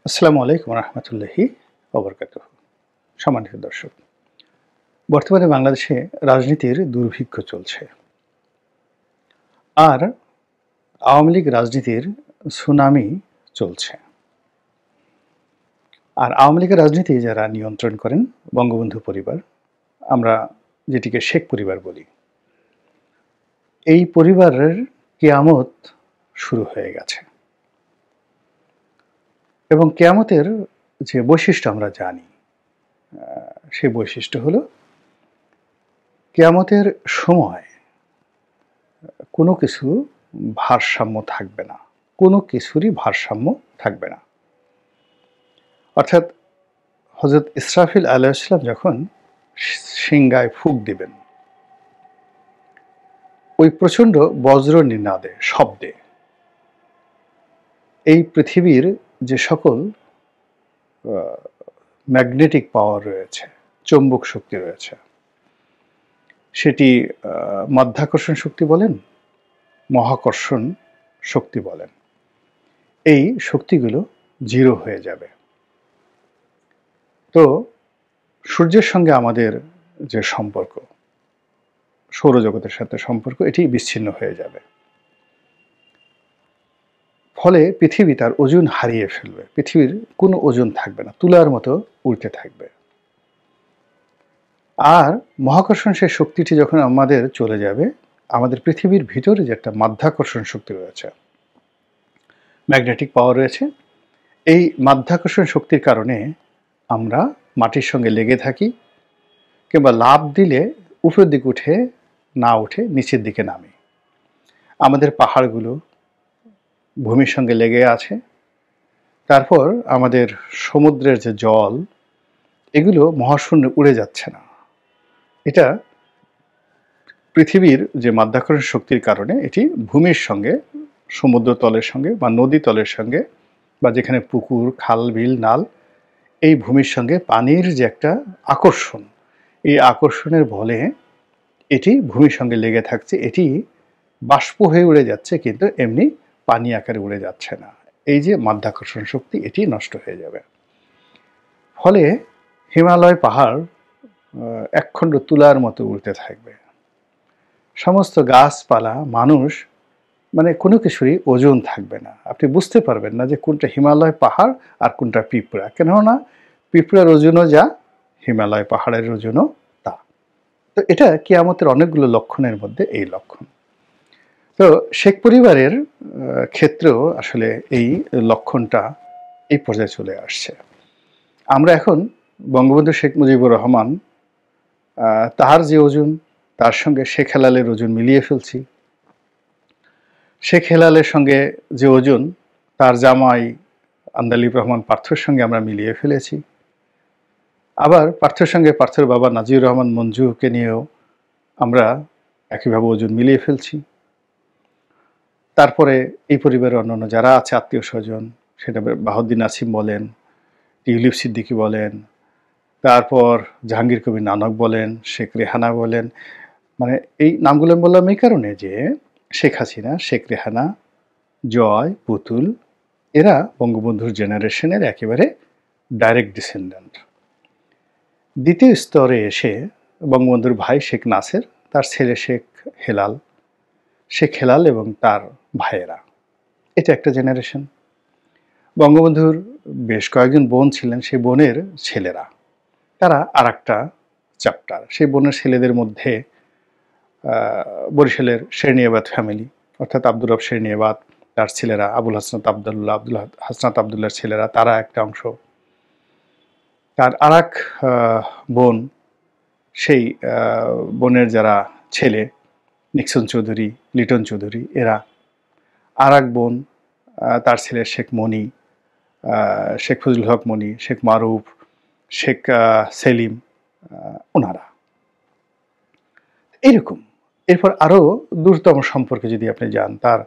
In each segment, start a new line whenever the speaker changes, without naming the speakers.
আসসালামু আলাইকুম রহমতুল্লাহি ওবরকাতুহু। সম্মানিত দর্শক, বর্তমানে বাংলাদেশে রাজনীতির দুর্ভিক্ষ চলছে। আর আওয়ামী লীগ রাজনীতির সুনামি চলছে। আর আওয়ামী লীগের রাজনীতি যারা নিয়ন্ত্রণ করেন, বঙ্গবন্ধু পরিবার, আমরা যেটিকে শেখ পরিবার বলি, এই পরিবারের কিয়ামত শুরু হয়ে গেছে। এবং কিয়ামতের যে বৈশিষ্ট্য আমরা জানি, সেই বৈশিষ্ট্য হলো কিয়ামতের সময় কোনো কিছু ভারসাম্য থাকবে না, কোনো কিছুরই ভারসাম্য থাকবে না। অর্থাৎ হযরত ইসরাফিল আলাইহিস সালাম যখন সিংগায় ফুঁক দিবেন, ওই প্রচণ্ড বজ্র নিনাদে, শব্দে এই পৃথিবীর যে সকল ম্যাগনেটিক পাওয়ার রয়েছে, চৌম্বক শক্তি রয়েছে, সেটি মাধ্যাকর্ষণ শক্তি বলেন, মহাকর্ষণ শক্তি বলেন, এই শক্তিগুলো জিরো হয়ে যাবে। তো সূর্যের সঙ্গে আমাদের যে সম্পর্ক, সৌরজগতের সাথে সম্পর্ক, এটি বিচ্ছিন্ন হয়ে যাবে। ফলে পৃথিবী তার ওজন হারিয়ে ফেলবে, পৃথিবীর কোনো ওজন থাকবে না, তুলার মতো উল্টে থাকবে। আর মহাকর্ষণ সেই শক্তিটি যখন আমাদের চলে যাবে, আমাদের পৃথিবীর ভিতরে যে একটা মাধ্যাকর্ষণ শক্তি রয়েছে, ম্যাগনেটিক পাওয়ার রয়েছে, এই মাধ্যাকর্ষণ শক্তির কারণে আমরা মাটির সঙ্গে লেগে থাকি, কিংবা লাফ দিলে উপরের দিকে উঠে না উঠে নিচের দিকে নামে। আমাদের পাহাড়গুলো ভূমির সঙ্গে লেগে আছে। তারপর আমাদের সমুদ্রের যে জল, এগুলো মহাশূন্যে উড়ে যাচ্ছে না। এটা পৃথিবীর যে মাধ্যাকর্ষণ শক্তির কারণে এটি ভূমির সঙ্গে, সমুদ্র তলের সঙ্গে বা নদী তলের সঙ্গে, বা যেখানে পুকুর, খাল, বিল, নাল, এই ভূমির সঙ্গে পানির যে একটা আকর্ষণ, এই আকর্ষণের বলে এটি ভূমির সঙ্গে লেগে থাকছে, এটি বাষ্প হয়ে উড়ে যাচ্ছে, কিন্তু এমনি পানি আকারে উড়ে যাচ্ছে না। এই যে মাধ্যাকর্ষণ শক্তি, এটি নষ্ট হয়ে যাবে। ফলে হিমালয় পাহাড় একখণ্ড তুলার মতো উড়তে থাকবে। সমস্ত গাছপালা, মানুষ, মানে কোনো কিছুরই ওজন থাকবে না। আপনি বুঝতে পারবেন না যে কোনটা হিমালয় পাহাড় আর কোনটা পিঁপড়া। কেননা পিঁপড়ার ওজনও যা, হিমালয় পাহাড়ের ওজনও তা। তো এটা কিয়ামতের অনেকগুলো লক্ষণের মধ্যে এই লক্ষণ। তো শেখ পরিবারের ক্ষেত্রেও আসলে এই লক্ষণটা এই পর্যায়ে চলে আসছে। আমরা এখন বঙ্গবন্ধু শেখ মুজিবুর রহমান, তার যে ওজন, তার সঙ্গে শেখ হেলালের ওজন মিলিয়ে ফেলছি। শেখ হেলালের সঙ্গে যে ওজন, তার জামাই আন্দালিব রহমান পার্থর সঙ্গে আমরা মিলিয়ে ফেলেছি। আবার পার্থর সঙ্গে পার্থর বাবা নাজিউর রহমান মঞ্জুকে নিয়েও আমরা একইভাবে ওজন মিলিয়ে ফেলছি। তারপরে এই পরিবারের অন্যান্য যারা আছে আত্মীয় স্বজন, সেটা বাহাউদ্দিন আসিম বলেন, টিউলিপ সিদ্দিকী বলেন, তারপর জাহাঙ্গীর কবির নানক বলেন, শেখ রেহানা বলেন, মানে এই নামগুলো বললাম এই কারণে যে শেখ হাসিনা, শেখ রেহানা, জয়, পুতুল, এরা বঙ্গবন্ধুর জেনারেশনের একেবারে ডাইরেক্ট ডিসেন্ডেন্ট। দ্বিতীয় স্তরে এসে বঙ্গবন্ধুর ভাই শেখ নাসের, তার ছেলে শেখ হেলাল, শেখ হেলাল এবং তার ভাইয়েরা, এটা একটা জেনারেশন। বঙ্গবন্ধুর বেশ কয়েকজন বোন ছিলেন, সেই বোনের ছেলেরা, তারা আর একটা চ্যাপ্টার। সেই বোনের ছেলেদের মধ্যে বরিশালের শেরনিয়াবাদ ফ্যামিলি, অর্থাৎ আব্দুর রব শেরনিয়াবাদ, তার ছেলেরা, আবুল হাসনাত আবদুল্লাহ, হাসনাত আবদুল্লাহর ছেলেরা, তারা একটা অংশ। তার আর এক বোন, সেই বোনের যারা ছেলে, নিক্সন চৌধুরী, লিটন চৌধুরী, এরা। আর এক বোন, তার ছেলে শেখ মনি, শেখ ফজলুল হক মনি, শেখ মারুফ, শেখ সেলিম, ওনারা এইরকম। এরপর আরও দূরতম সম্পর্কে যদি আপনি যান, তার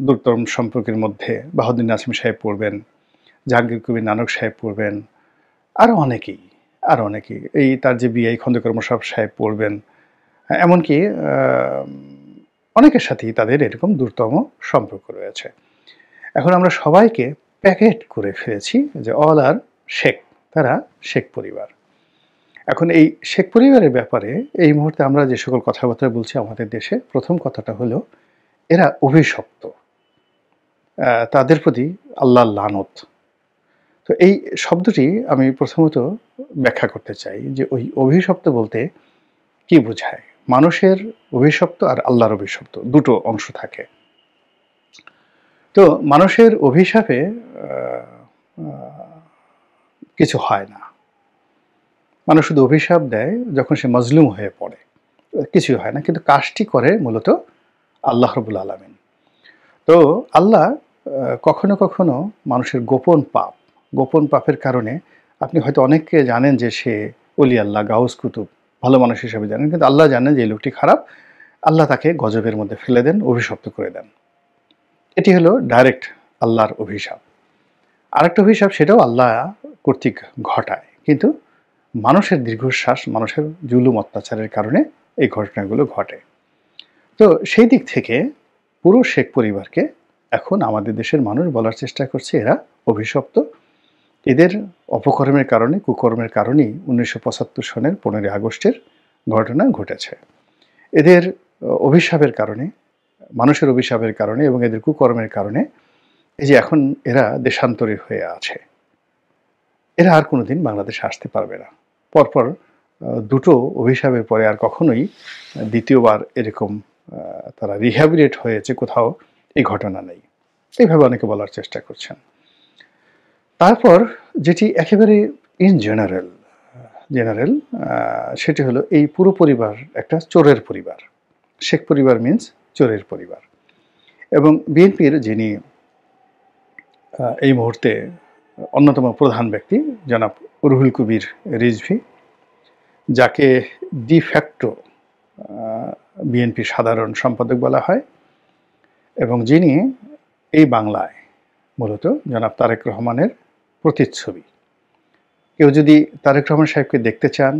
দূরতম সম্পর্কের মধ্যে বাহাউদ্দিন নাসিম সাহেব পড়বেন, জাহাঙ্গীর কবির নানক সাহেব পড়বেন, আরও অনেকেই, আরও অনেকেই, এই তার যে বিআই খন্দকার মোশাররফ সাহেব পড়বেন, এমনকি অনেকের সাথেই তাদের এরকম দূরতম সম্পর্ক রয়েছে। এখন আমরা সবাইকে প্যাকেট করে ফেলেছি যে অল আর শেখ, তারা শেখ পরিবার। এখন এই শেখ পরিবারের ব্যাপারে এই মুহূর্তে আমরা যে সকল কথাবার্তা বলছি আমাদের দেশে, প্রথম কথাটা হলো এরা অভিশপ্ত, তাদের প্রতি আল্লাহর লানত। তো এই শব্দটি আমি প্রথমত ব্যাখ্যা করতে চাই যে ওই অভিশপ্ত বলতে কি বোঝায়। মানুষের অভিশপ্ত আর আল্লাহর অভিশপ্ত দুটো অংশ থাকে। তো মানুষের অভিশাপে কিছু হয় না, মানুষ শুধু অভিশাপ দেয় যখন সে মজলুম হয়ে পড়ে, কিছুই হয় না, কিন্তু কাজটি করে মূলত আল্লাহ রাব্বুল আলামিন। তো আল্লাহ কখনো কখনো মানুষের গোপন পাপের কারণে, আপনি হয়তো অনেককে জানেন যে সে অলি আল্লাহ, গাউস কুতুব, ভালো মানুষ হিসেবে জানেন, কিন্তু আল্লাহ জানেন যে এই লোকটি খারাপ, আল্লাহ তাকে গজবের মধ্যে ফেলে দেন, অভিশপ্ত করে দেন। এটি হলো ডাইরেক্ট আল্লাহর অভিশাপ। আরেকটা অভিশাপ, সেটাও আল্লাহ কর্তৃক ঘটায়, কিন্তু মানুষের দীর্ঘশ্বাস, মানুষের জুলুম অত্যাচারের কারণে এই ঘটনাগুলো ঘটে। তো সেই দিক থেকে পুরো শেখ পরিবারকে এখন আমাদের দেশের মানুষ বলার চেষ্টা করছে এরা অভিশপ্ত। এদের অপকর্মের কারণে, কুকর্মের কারণেই 1975 সনের 15ই আগস্টের ঘটনা ঘটেছে। এদের অভিশাপের কারণে, মানুষের অভিশাপের কারণে এবং এদের কুকর্মের কারণে এই যে এখন এরা দেশান্তরী হয়ে আছে। এরা আর কোনোদিন বাংলাদেশে আসতে পারবে না। পরপর দুটো অভিশাপের পরে আর কখনোই দ্বিতীয়বার এরকম তারা রিহ্যাবিলিটেট হয়েছে কোথাও, এই ঘটনা নেই। এইভাবে অনেকে বলার চেষ্টা করছেন। তারপর যেটি একেবারে ইন জেনারেল সেটি হলো এই পুরো পরিবার একটা চোরের পরিবার। শেখ পরিবার মিন্স চোরের পরিবার। এবং বিএনপির যিনি এই মুহূর্তে অন্যতম প্রধান ব্যক্তি জনাব রুহুল কবির রিজভী, যাকে ডিফ্যাক্টো বিএনপি সাধারণ সম্পাদক বলা হয়, এবং যিনি এই বাংলায় মূলত জনাব তারেক রহমানের প্রতিচ্ছবি। কেউ যদি তারেক রহমান সাহেবকে দেখতে চান,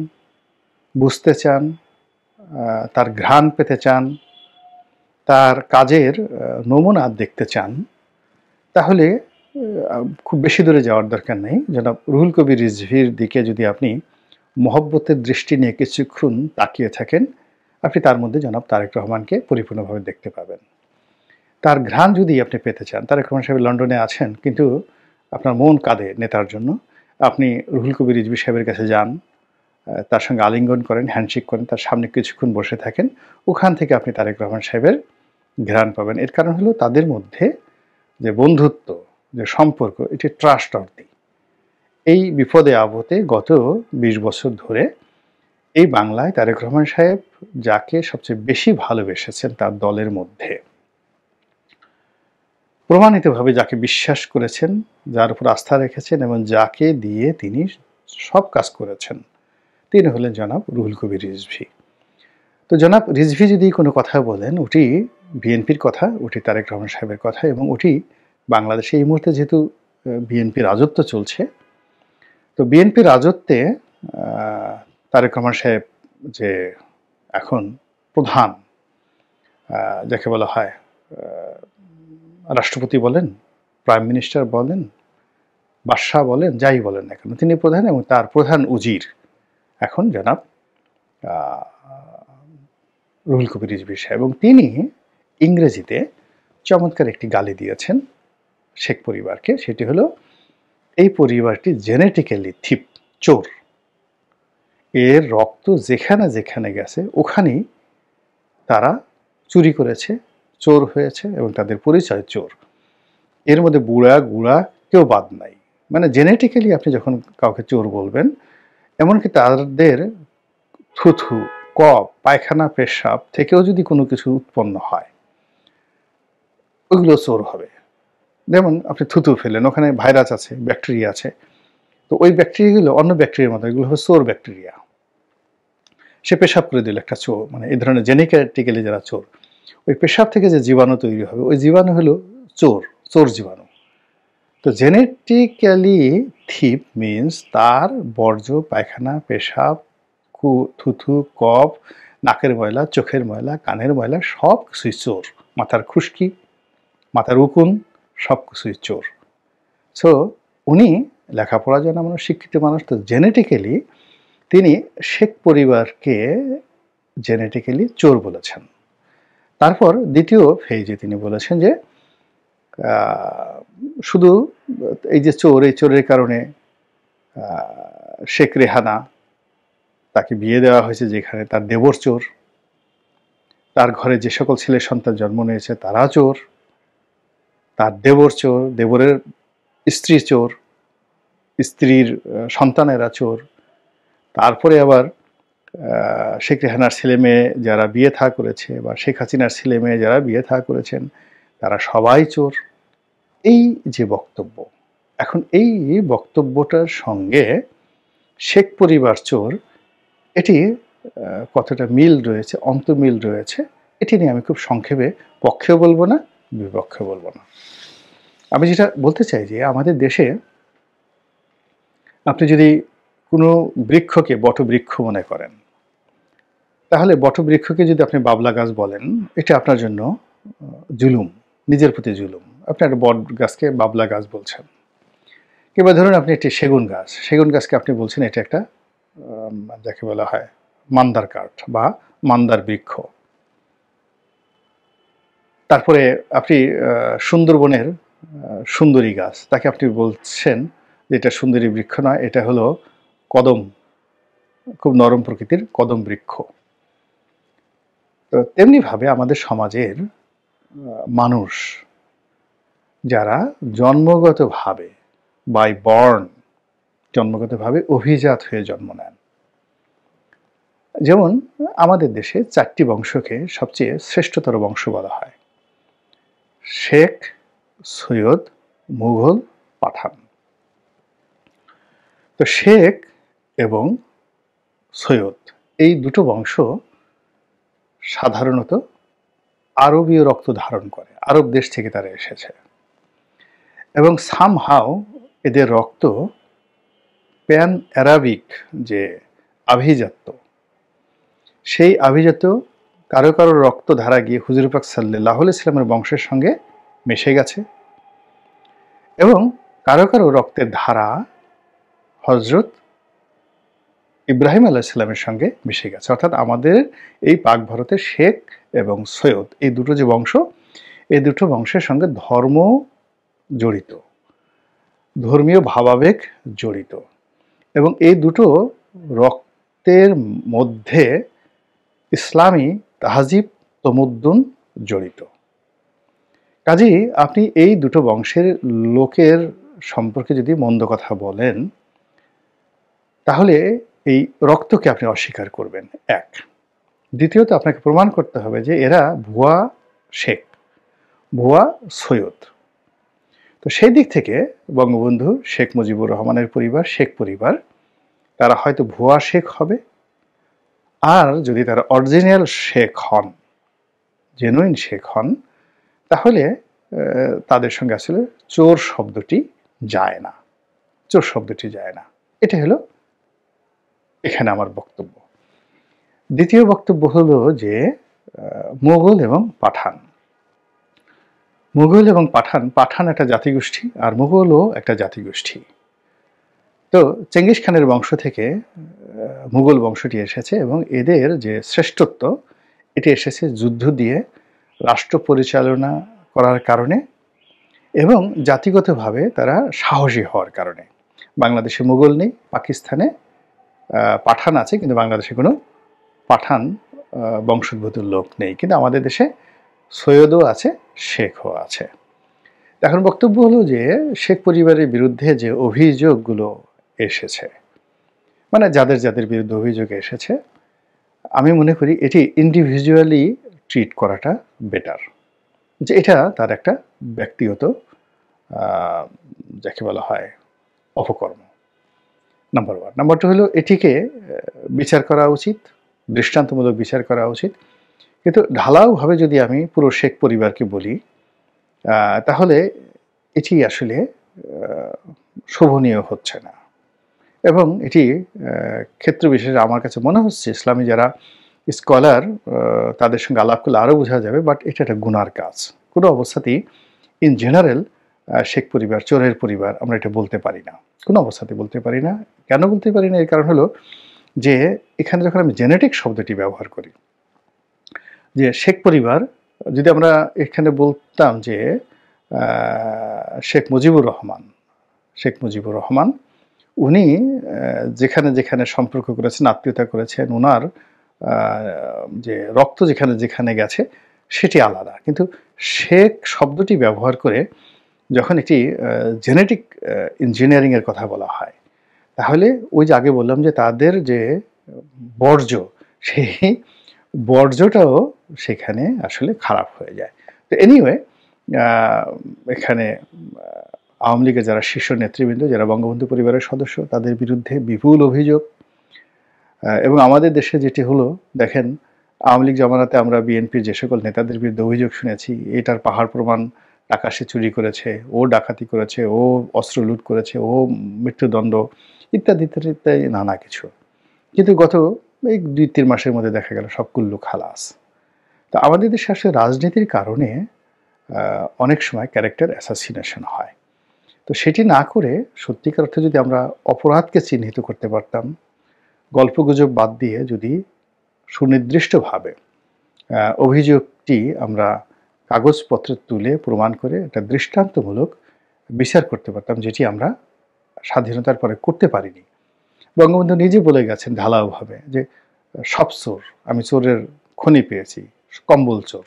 বুঝতে চান, তার ঘ্রাণ পেতে চান, তার কাজের নমুনা দেখতে চান, তাহলে খুব বেশি দূরে যাওয়ার দরকার নেই। জনাব রুহুল কবির রিজভীর দিকে যদি আপনি মহব্বতের দৃষ্টি নিয়ে কিছুক্ষণ তাকিয়ে থাকেন, আপনি তার মধ্যে জনাব তারেক রহমানকে পরিপূর্ণভাবে দেখতে পাবেন। তার ঘ্রাণ যদি আপনি পেতে চান, তারেক রহমান সাহেব লন্ডনে আছেন, কিন্তু আপনার মন কাঁদে নেতার জন্য, আপনি রুহুল কবির রিজভী সাহেবের কাছে যান, তার সঙ্গে আলিঙ্গন করেন, হ্যান্ডশেক করেন, তার সামনে কিছুক্ষণ বসে থাকেন, ওখান থেকে আপনি তারেক রহমান সাহেবের ঘ্রাণ পাবেন। এর কারণ হলো তাদের মধ্যে যে বন্ধুত্ব, যে সম্পর্ক, এটি ট্রাস্টওয়ার্দি। এই বিপদে আপদে গত 20 বছর ধরে এই বাংলায় তারেক রহমান সাহেব যাকে সবচেয়ে বেশি ভালোবেসেছেন তার দলের মধ্যে, প্রমাণিতভাবে যাকে বিশ্বাস করেছেন, যার উপর আস্থা রেখেছেন এবং যাকে দিয়ে তিনি সব কাজ করেছেন, তিনি হলেন জনাব রুহুল কবির রিজভী। তো জনাব রিজভী যদি কোনো কথা বলেন, ওটি বিএনপির কথা, ওটি তারেক রহমান সাহেবের কথা, এবং ওটি বাংলাদেশে এই মুহূর্তে যেহেতু বিএনপির রাজত্ব চলছে, তো বিএনপির রাজত্বে তারেক রহমান সাহেব যে এখন প্রধান, যাকে বলা হয় রাষ্ট্রপতি বলেন, প্রাইম মিনিস্টার বলেন, বাদশাহ বলেন, যাই বলেন না কেন, তিনি প্রধান, এবং তার প্রধান উজির এখন জনাব রুহুল কবির রিজভী সাহেব। এবং তিনি ইংরেজিতে চমৎকার একটি গালি দিয়েছেন শেখ পরিবারকে। সেটি হলো, এই পরিবারটি জেনেটিক্যালি থিপ, চোর। এর রক্ত যেখানে যেখানে গেছে ওখানেই তারা চুরি করেছে, চোর হয়েছে, এবং তাদের পরিচয় চোর। এর মধ্যে বুড়া গুড়া কেউ বাদ নাই। মানে জেনেটিক্যালি আপনি যখন কাউকে চোর বলবেন, এমনকি তাদের থুথু, কফ, পায়খানা, পেশাব থেকেও যদি কোনো কিছু উৎপন্ন হয়, ওইগুলো চোর হবে। যেমন আপনি থুতু ফেলেন, ওখানে ভাইরাস আছে, ব্যাকটেরিয়া আছে, তো ওই ব্যাকটেরিয়াগুলো অন্য ব্যাকটেরিয়ার মতো, এগুলো হলো চোর ব্যাকটেরিয়া। সে পেশাব করে দিল একটা চোর, মানে এই ধরনের জেনেটিক্যালি যারা চোর, ওই পেশাব থেকে যে জীবাণু তৈরি হবে, ওই জীবাণু হলো চোর জীবাণু। তো জেনেটিক্যালি থিপ মিন্স তার বর্জ্য, পায়খানা, পেশাব, থুথু, কফ, নাকের ময়লা, চোখের ময়লা, কানের ময়লা, সব কিছুই চোর। মাথার খুশকি, মাথার উকুন, সব কিছুই চোর। সো উনি লেখাপড়া জানা মানুষ, শিক্ষিত মানুষ, তো জেনেটিক্যালি তিনি শেখ পরিবারকে জেনেটিক্যালি চোর বলেছেন। তারপর দ্বিতীয় ফেজে তিনি বলেছেন যে শুধু এই যে চোর, এই চোরের কারণে শেখ রেহানা তাকে বিয়ে দেওয়া হয়েছে যেখানে তার দেবর চোর, তার ঘরে যে সকল ছেলে সন্তান জন্ম নিয়েছে তারা চোর, তার দেবর চোর, দেবরের স্ত্রী চোর, স্ত্রীর সন্তানেরা চোর, তারপরে আবার শেখ রেহানার ছেলে মেয়ে যারা বিয়ে থা করেছে বা শেখ হাসিনার ছেলে মেয়ে যারা বিয়ে থা করেছেন তারা সবাই চোর। এই যে বক্তব্য, এখন এই বক্তব্যটার সঙ্গে শেখ পরিবার চোর, এটি কতটা মিল রয়েছে, অন্তর্মিল রয়েছে, এটি নিয়ে আমি খুব সংক্ষেপে পক্ষেও বলবো না, বিপক্ষেও বলবো না। আমি যেটা বলতে চাই যে আমাদের দেশে আপনি যদি কোনো বৃক্ষকে বটবৃক্ষ মনে করেন, তাহলে বটবৃক্ষকে যদি আপনি বাবলা গাছ বলেন, এটা আপনার জন্য জুলুম, নিজের প্রতি জুলুম। আপনি একটা বট গাছকে বাবলা গাছ বলছেন। কিংবা ধরুন আপনি একটি সেগুন গাছ, সেগুন গাছকে আপনি বলছেন এটা একটা যাকে বলা হয় মান্দার কাঠ বা মান্দার বৃক্ষ। তারপরে আপনি সুন্দরবনের সুন্দরী গাছ, তাকে আপনি বলছেন যে এটা সুন্দরী বৃক্ষ নয়, এটা হলো কদম, খুব নরম প্রকৃতির কদম বৃক্ষ। তো তেমনিভাবে আমাদের সমাজের মানুষ যারা জন্মগতভাবে বাই বর্ন, জন্মগতভাবে অভিজাত হয়ে জন্ম নেন, যেমন আমাদের দেশে 4টি বংশকে সবচেয়ে শ্রেষ্ঠতর বংশ বলা হয়: শেখ, সৈয়দ, মুঘল, পাঠান। তো শেখ এবং সৈয়দ এই দুটো বংশ সাধারণত আরবীয় রক্ত ধারণ করে, আরব দেশ থেকে তারা এসেছে, এবং সামহাও এদের রক্ত প্যান অ্যারাবিক যে আভিজাত্য, সেই আভিজাত্য কারো কারো রক্ত ধারা গিয়ে হুজুর পাক সাল্লাল্লাহু আলাইহি সাল্লামের বংশের সঙ্গে মিশে গেছে, এবং কারো কারো রক্তের ধারা হজরত ইব্রাহিম আলাইহিস সালামের সঙ্গে মিশে গেছে। অর্থাৎ আমাদের এই পাক ভারতের শেখ এবং সৈয়দ এই দুটো যে বংশ, এই দুটো বংশের সঙ্গে ধর্ম জড়িত, ধর্মীয় ভাবাবেগ জড়িত, এবং এই দুটো রক্তের মধ্যে ইসলামী তাহজিব তমুদ্দুন জড়িত। কাজেই আপনি এই দুটো বংশের লোকের সম্পর্কে যদি মন্দ কথা বলেন, তাহলে এই রক্তকে আপনি অস্বীকার করবেন, এক। দ্বিতীয়ত আপনাকে প্রমাণ করতে হবে যে এরা ভুয়া শেখ, ভুয়া সৈয়দ। তো সেই দিক থেকে বঙ্গবন্ধু শেখ মুজিবুর রহমানের পরিবার, শেখ পরিবার, তারা হয়তো ভুয়া শেখ হবে, আর যদি তারা অরিজিনাল শেখ হন, জেনুইন শেখ হন, তাহলে তাদের সঙ্গে আসলে চোর শব্দটি যায় না, চোর শব্দটি যায় না। এটা হলো এখানে আমার বক্তব্য। দ্বিতীয় বক্তব্য হলো যে মুঘল এবং পাঠান, মুঘল এবং পাঠান, পাঠান একটা জাতিগোষ্ঠী আর মুঘলও একটা জাতিগোষ্ঠী। তো চেঙ্গিস খানের বংশ থেকে মুঘল বংশটি এসেছে, এবং এদের যে শ্রেষ্ঠত্ব এটি এসেছে যুদ্ধ দিয়ে, রাষ্ট্র পরিচালনা করার কারণে, এবং জাতিগতভাবে তারা সাহসী হওয়ার কারণে। বাংলাদেশে মুঘল নেই, পাকিস্তানে পাঠান আছে, কিন্তু বাংলাদেশে কোনো পাঠান বংশোদ্ভূত লোক নেই, কিন্তু আমাদের দেশে সৈয়দও আছে, শেখও আছে। এখন বক্তব্য হলো যে শেখ পরিবারের বিরুদ্ধে যে অভিযোগগুলো এসেছে, মানে যাদের যাদের বিরুদ্ধে অভিযোগ এসেছে, আমি মনে করি এটি ইন্ডিভিজুয়ালি ট্রিট করাটা বেটার, যে এটা তার একটা ব্যক্তিগত যাকে বলা হয় অপকর্ম, নাম্বার ওয়ান। নাম্বার টু হলো এটিকে বিচার করা উচিত, দৃষ্টান্তমূলক বিচার করা উচিত, কিন্তু ঢালাওভাবে যদি আমি পুরো শেখ পরিবারকে বলি, তাহলে এটি আসলে শোভনীয় হচ্ছে না, এবং এটি ক্ষেত্র বিশেষে আমার কাছে মনে হচ্ছে ইসলামী যারা স্কলার তাদের সঙ্গে আলাপ করলে আরও বোঝা যাবে, বাট এটা একটা গুনার কাজ। কোনো অবস্থাতেই ইন জেনারেল শেখ পরিবার চোরের পরিবার আমরা এটা বলতে পারি না, কোনো অবস্থাতে বলতে পারি না। কেন বলতে পারি না? এর কারণ হলো যে এখানে যখন আমি জেনেটিক শব্দটি ব্যবহার করি, যে শেখ পরিবার, যদি আমরা এখানে বলতাম যে শেখ মুজিবুর রহমান, শেখ মুজিবুর রহমান উনি যেখানে, যেখানে সম্পর্ক করেছেন, আত্মীয়তা করেছেন, উনার আ যে রক্ত যেখানে, যেখানে গেছে সেটি আলাদা। কিন্তু শেখ শব্দটি ব্যবহার করে যখন একটি জেনেটিক ইঞ্জিনিয়ারিং এর কথা বলা হয়, তাহলে ওই যে আগে বললাম যে তাদের যে বর্জ্য, সেই বর্জ্যটাও সেখানে আসলে খারাপ হয়ে যায়। তো এনিওয়ে আ এখানে আওয়ামী লীগের যারা শীর্ষ নেতৃবৃন্দ, যারা বঙ্গবন্ধু পরিবারের সদস্য, তাদের বিরুদ্ধে বিপুল অভিযোগ। এবং আমাদের দেশে যেটি হলো, দেখেন আওয়ামী লীগ জমানাতে আমরা বিএনপির যে সকল নেতাদের বিরুদ্ধে অভিযোগ শুনেছি, এটার পাহাড় প্রমাণ, টাকা সে চুরি করেছে, ও ডাকাতি করেছে, ও অস্ত্র লুট করেছে, ও মৃত্যুদণ্ড, ইত্যাদি, ইত্যাদি, ইত্যাদি নানা কিছু। কিন্তু গত এই ২-৩ মাসের মধ্যে দেখা গেল সব কুল্লু খালাস। তো আমাদের দেশে আসলে রাজনীতির কারণে অনেক সময় ক্যারেক্টার অ্যাসাসিনেশন হয়। তো সেটি না করে সত্যিকার অর্থে যদি আমরা অপরাধকে চিহ্নিত করতে পারতাম, গল্পগুজব বাদ দিয়ে যদি সুনির্দিষ্টভাবে অভিযোগটি আমরা কাগজপত্রে তুলে প্রমাণ করে একটা দৃষ্টান্তমূলক বিচার করতে পারতাম, যেটি আমরা স্বাধীনতার পরে করতে পারিনি। বঙ্গবন্ধু নিজে বলে গেছেন ঢালাওভাবে যে, "সব চোর, আমি চোরের খনি পেয়েছি, কম্বল চোর।"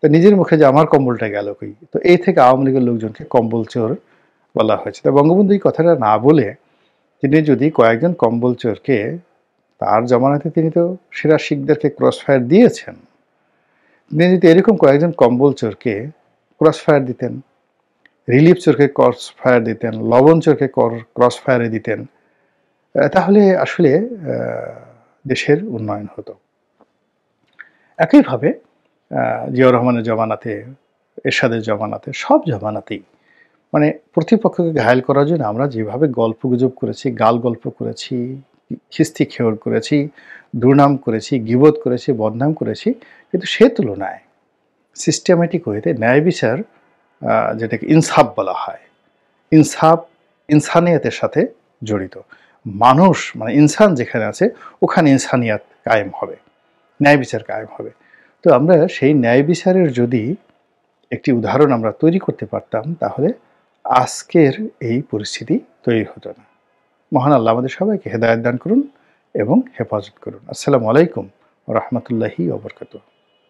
তো নিজের মুখে যে আমার কম্বলটা গেল কই? তো এই থেকে আওয়ামী লীগের লোকজনকে কম্বল চোর বলা হয়েছে। তো বঙ্গবন্ধু এই কথাটা না বলে তিনি যদি কয়েকজন কম্বল চোরকে, তার জমানাতে তিনি তো সেরা শিখদেরকে ক্রস ফায়ার দিয়েছেন। তিনি যদি এরকম কয়েকজন কম্বল চোরকে ক্রস ফায়ার দিতেন, রিলিফ চোরকে ক্রস ফায়ার দিতেন, লবণ চোরকে ক্রস ফায়ারে দিতেন, তাহলে আসলে দেশের উন্নয়ন হতো। একইভাবে জিয়াউর রহমানের জমানাতে, এরশাদের জমানাতে, সব জমানাতেই মানে প্রতিপক্ষকে ঘায়েল করার জন্য আমরা যেভাবে গল্পগুজব করেছি, গাল গল্প করেছি, খিস্তি খেয়র করেছি, দুর্নাম করেছি, গীবত করেছি, বদনাম করেছি, কিন্তু সে তুলনায় সিস্টেমেটিক ওয়েতে ন্যায় বিচার, যেটাকে ইনসাফ বলা হয়, ইনসাফ ইনসানিয়াতের সাথে জড়িত। মানুষ মানে ইনসান যেখানে আছে ওখানে ইনসানিয়াত কায়েম হবে, ন্যায় বিচার কায়েম হবে। তো আমরা সেই ন্যায় বিচারের যদি একটি উদাহরণ আমরা তৈরি করতে পারতাম, তাহলে আজকের এই পরিস্থিতি তৈরি হতো না। মহান আল্লাহ আমাদের সবাইকে হেদায়েত দান করুন এবং হেফাজত করুন। আসসালামু আলাইকুম ওয়া রাহমাতুল্লাহি ওয়া বারাকাতুহু।